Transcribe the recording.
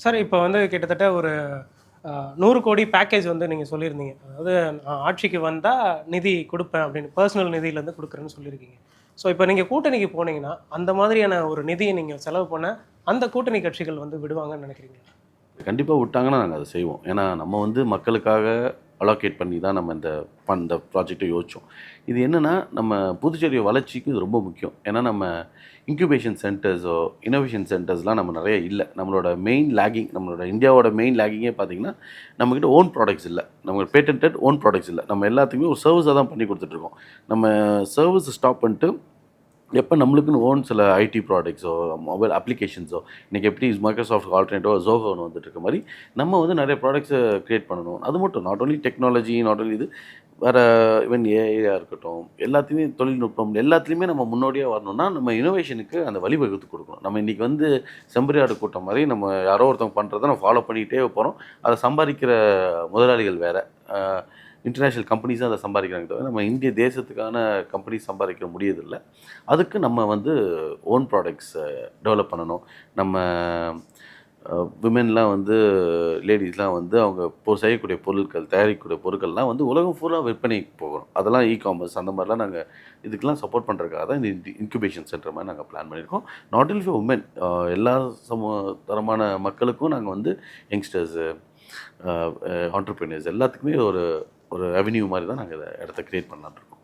Sir இப்போ வந்து கிட்டத்தட்ட ஒரு 100 கோடி பேக்கேஜ் வந்து நீங்கள் சொல்லியிருந்தீங்க. அதாவது நான் ஆட்சிக்கு வந்தா நிதி குடுப்பேன் அப்படின்னு, பர்சனல் நிதியிலேருந்து குடுக்குறேன்னு சொல்லியிருக்கீங்க. ஸோ இப்போ நீங்க கூட்டணிக்கு போனீங்கன்னா, அந்த மாதிரியான ஒரு நிதிய நீங்க செலவு பண்ண, அந்த கூட்டணி கட்சிகள் வந்து விடுவாங்கன்னு நினைக்கிறீங்களா? கண்டிப்பா விட்டாங்கன்னா நாங்க அத செய்வோம். ஏன்னா, நம்ம வந்து மக்களுக்காக அலோகேட் பண்ணி தான் நம்ம இந்த ப்ராஜெக்ட்ட யோசிச்சோம். இது என்னன்னா, நம்ம புதுச்சேரி வளர்ச்சிக்கு இது ரொம்ப முக்கியம். ஏன்னா, நம்ம இன்குபேஷன் சென்டர்ஸோ, இன்னோவேஷன் சென்டர்ஸ்லாம் நம்ம நெறைய இல்ல. நம்மளோட இந்தியாவோட மெயின் லேகிங்கே பார்த்தீங்கன்னா, நம்மகிட்ட ஓன் ப்ராடக்ட்ஸ் இல்ல. நம்ம பேட்டன்டட் ஓன் ப்ராடக்ட்ஸ் இல்ல. நம்ம எல்லாத்துக்குமே ஒரு சர்வீஸா தான் பண்ணி குடுத்துட்டுருக்கோம். நம்ம சர்வீஸ ஸ்டாப் பண்ணிட்டு எப்போ நம்மளுக்குன்னு ஓன் சில ஐடி ப்ராடக்ட்ஸோ, மொபைல் அப்ளிகேஷன்ஸோ, இன்றைக்கி எப்படி மைக்ரோசாஃப்ட் ஆல்டர்னேட்டிவாக ஜோஹோன்னு வந்துட்டு இருக்க மாதிரி, நம்ம வந்து நிறைய ப்ராடக்ட்ஸை க்ரியேட் பண்ணணும். அது மட்டும் not only technology, not only இது, வேறு ஈவன் ஏஐயா இருக்கட்டும், எல்லாத்தையுமே தொழில்நுட்பம் எல்லாத்துலேயுமே நம்ம முன்னோடியாக வரணும்னா, நம்ம இனோவேஷனுக்கு அந்த வழிவகுத்து கொடுக்கணும். நம்ம இன்றைக்கி வந்து செம்பரியாடு கூட்டம் மாதிரி நம்ம யாரோ ஒருத்தவங்க பண்ணுறத நம்ம ஃபாலோ பண்ணிகிட்டே போகிறோம். அதை சம்பாதிக்கிற முதலாளிகள் வேறு, இன்டர்நேஷ்னல் கம்பெனிஸ் தான் அதை சம்பாதிக்கிறாங்க தவிர நம்ம இந்திய தேசத்துக்கான கம்பெனி சம்பாதிக்க முடியதில்லை. அதுக்கு நம்ம வந்து ஓன் ப்ராடக்ட்ஸை டெவலப் பண்ணணும். நம்ம விமென்லாம் வந்து லேடீஸ்லாம் வந்து அவங்க செய்யக்கூடிய பொருட்கள், தயாரிக்கக்கூடிய பொருட்கள்லாம் வந்து உலகம் ஃபுல்லாக விற்பனைக்கு போகணும். அதெல்லாம் காமர்ஸ் அந்த மாதிரிலாம் நாங்கள் இதுக்கெல்லாம் சப்போர்ட் பண்ணுறதுக்காக தான் இந்த இன்குபேஷன் சென்டர் மாதிரி நாங்கள் பிளான் பண்ணியிருக்கோம். நாட் ஒன்லி ஃபார் உமன், எல்லா தரமான மக்களுக்கும் நாங்கள் வந்து யங்ஸ்டர்ஸு, ஆண்டர்ப்ரினியர்ஸ் எல்லாத்துக்குமே ஒரு ஒரு அவென்யூ மாதிரி தான் நாங்கள் இதை இடத்த கிரியேட் பண்ணலான்னு இருக்கோம்.